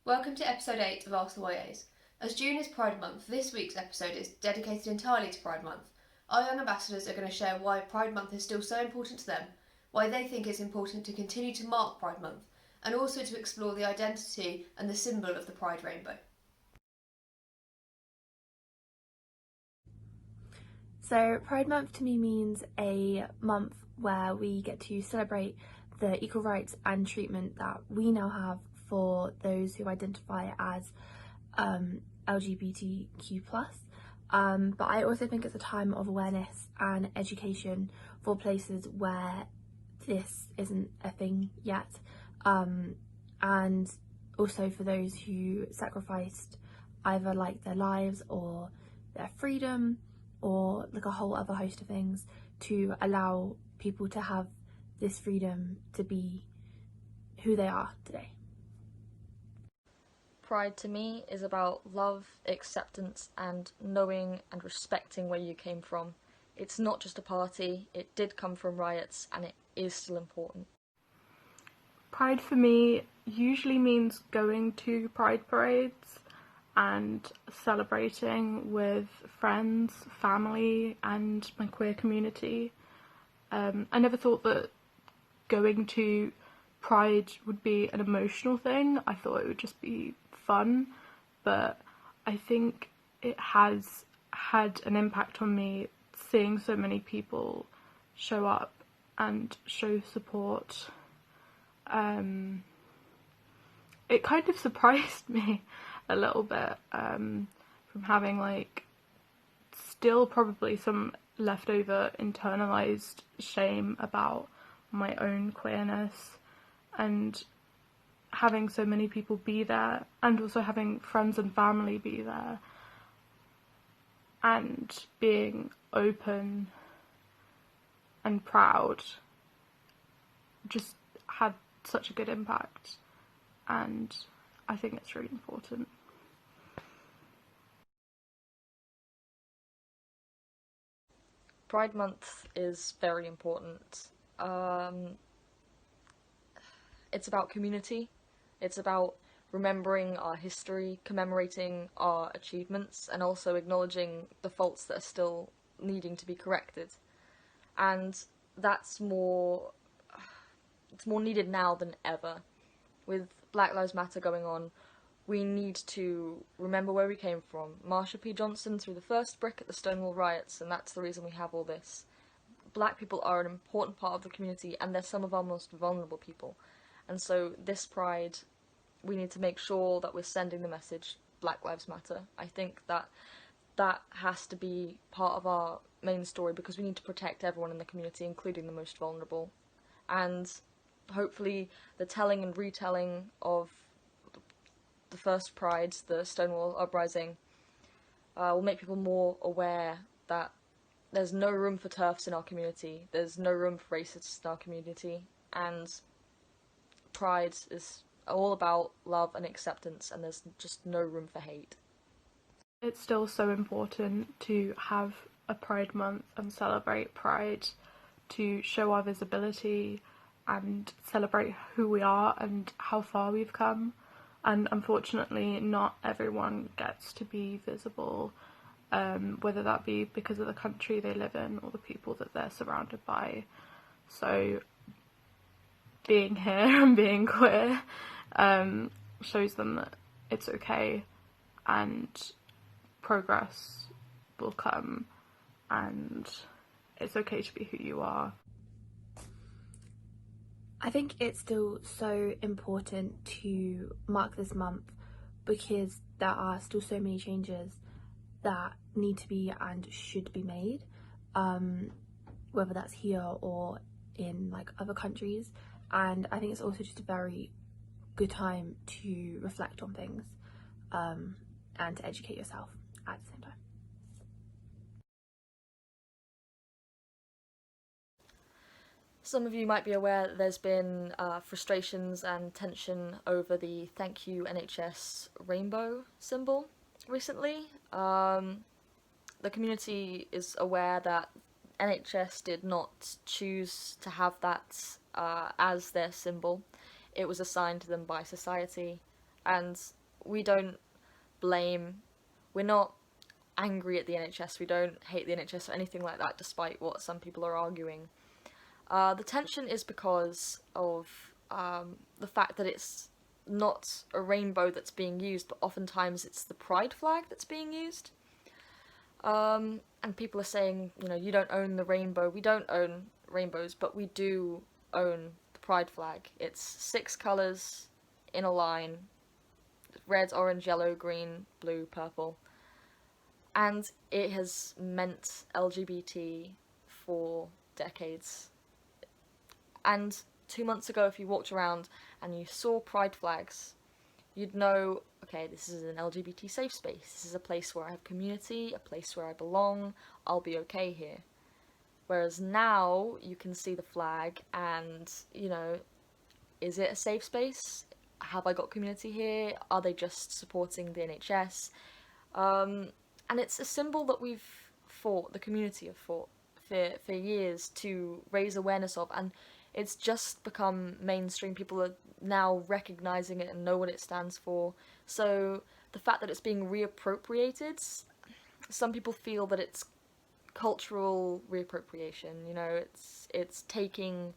Welcome to episode 8 of Ask the YAs. As June is Pride Month, this week's episode is dedicated entirely to Pride Month. Our young ambassadors are going to share why Pride Month is still so important to them, why they think it's important to continue to mark Pride Month, and also to explore the identity and the symbol of the Pride rainbow. So Pride Month to me means a month where we get to celebrate the equal rights and treatment that we now have for those who identify as LGBTQ+. But I also think it's a time of awareness and education for places where this isn't a thing yet, and also for those who sacrificed either like their lives or their freedom or like a whole other host of things to allow people to have this freedom to be who they are today. Pride to me is about love, acceptance, and knowing and respecting where you came from. It's not just a party, it did come from riots, and it is still important. Pride for me usually means going to pride parades and celebrating with friends, family, and my queer community. I never thought that going to Pride would be an emotional thing. I thought it would just be fun, but I think it has had an impact on me seeing so many people show up and show support. It kind of surprised me a little bit, from having like still probably some leftover internalized shame about my own queerness, and having so many people be there, and also having friends and family be there, and being open and proud just had such a good impact, and I think it's really important. Pride Month is very important. It's about community. It's about remembering our history, commemorating our achievements, and also acknowledging the faults that are still needing to be corrected. And it's more needed now than ever. With Black Lives Matter going on, we need to remember where we came from. Marsha P. Johnson threw the first brick at the Stonewall riots, and that's the reason we have all this. Black people are an important part of the community, and they're some of our most vulnerable people. And so this Pride, we need to make sure that we're sending the message, Black Lives Matter. I think that has to be part of our main story, because we need to protect everyone in the community, including the most vulnerable. And hopefully the telling and retelling of the first Pride, the Stonewall Uprising, will make people more aware that there's no room for TERFs in our community, there's no room for racists in our community, and Pride is all about love and acceptance, and there's just no room for hate. It's still so important to have a Pride Month and celebrate Pride, to show our visibility and celebrate who we are and how far we've come. And unfortunately, not everyone gets to be visible, whether that be because of the country they live in or the people that they're surrounded by. So being here and being queer shows them that it's okay, and progress will come, and it's okay to be who you are. I think it's still so important to mark this month because there are still so many changes that need to be and should be made, whether that's here or in like other countries. And I think it's also just a very good time to reflect on things, and to educate yourself at the same time. Some of you might be aware that there's been frustrations and tension over the Thank You NHS rainbow symbol recently. The community is aware that NHS did not choose to have that as their symbol. It was assigned to them by society, and we don't blame, we're not angry at the NHS, we don't hate the NHS or anything like that, despite what some people are arguing. The tension is because of the fact that it's not a rainbow that's being used, but oftentimes it's the pride flag that's being used. And people are saying, you know, you don't own the rainbow. We don't own rainbows, but we do own the pride flag. It's 6 colours in a line: red, orange, yellow, green, blue, purple. And it has meant LGBT for decades. And 2 months ago, if you walked around and you saw pride flags, you'd know, okay, this is an LGBT safe space. This is a place where I have community, a place where I belong. I'll be okay here. Whereas now you can see the flag and, you know, is it a safe space? Have I got community here? Are they just supporting the NHS? And it's a symbol that we've fought, the community have fought for years to raise awareness of, and it's just become mainstream. People are now recognising it and know what it stands for. So the fact that it's being reappropriated, some people feel that it's cultural reappropriation, you know, it's taking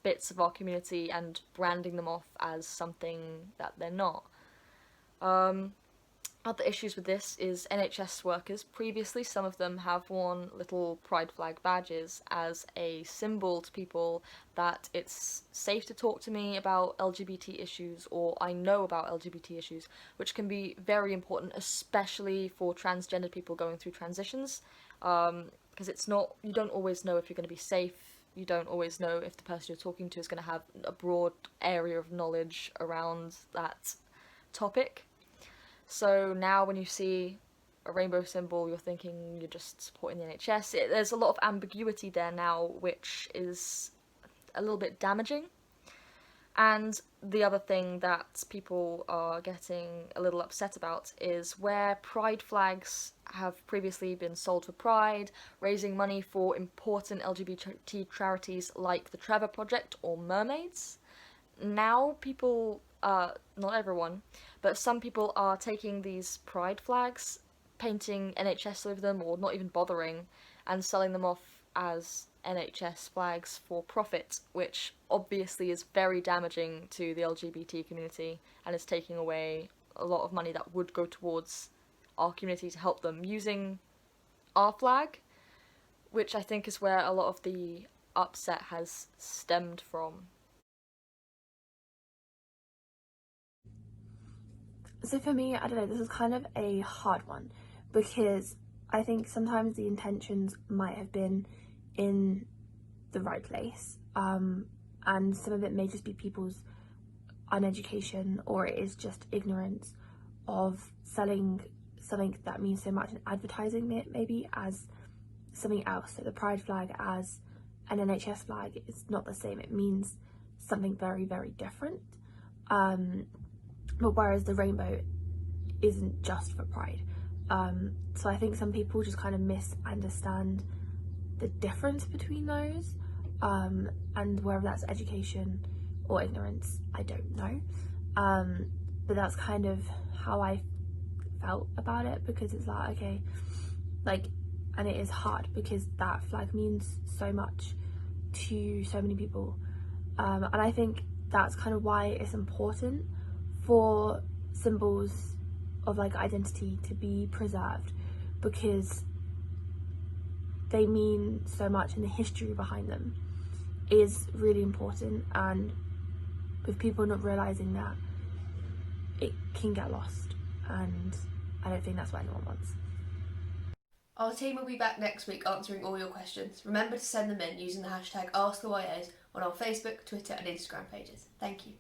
bits of our community and branding them off as something that they're not. Other issues with this is NHS workers. Previously, some of them have worn little pride flag badges as a symbol to people that it's safe to talk to me about LGBT issues, or I know about LGBT issues, which can be very important, especially for transgender people going through transitions, because it's not, you don't always know if you're going to be safe. You don't always know if the person you're talking to is going to have a broad area of knowledge around that topic. So now when you see a rainbow symbol, you're thinking you're just supporting the NHS. There's a lot of ambiguity there now, which is a little bit damaging. And the other thing that people are getting a little upset about is where pride flags have previously been sold for pride, raising money for important LGBT charities like the Trevor Project or Mermaids. Now people, not everyone, but some people are taking these pride flags, painting NHS over them, or not even bothering, and selling them off as NHS flags for profit, which obviously is very damaging to the LGBT community and is taking away a lot of money that would go towards our community to help them, using our flag, which I think is where a lot of the upset has stemmed from. So for me, I don't know, this is kind of a hard one, because I think sometimes the intentions might have been in the right place, and some of it may just be people's uneducation, or it is just ignorance of selling something that means so much and advertising it maybe as something else. So the pride flag as an NHS flag is not the same, it means something very, very different. But whereas the rainbow isn't just for pride. So I think some people just kind of misunderstand the difference between those, and whether that's education or ignorance, I don't know. But that's kind of how I felt about it, because it's like, okay, like, and it is hard because that flag means so much to so many people. And I think that's kind of why it's important for symbols of like identity to be preserved, because they mean so much and the history behind them is really important, and with people not realising that, it can get lost, and I don't think that's what anyone wants. Our team will be back next week answering all your questions. Remember to send them in using the hashtag AskTheYAs on our Facebook, Twitter and Instagram pages. Thank you.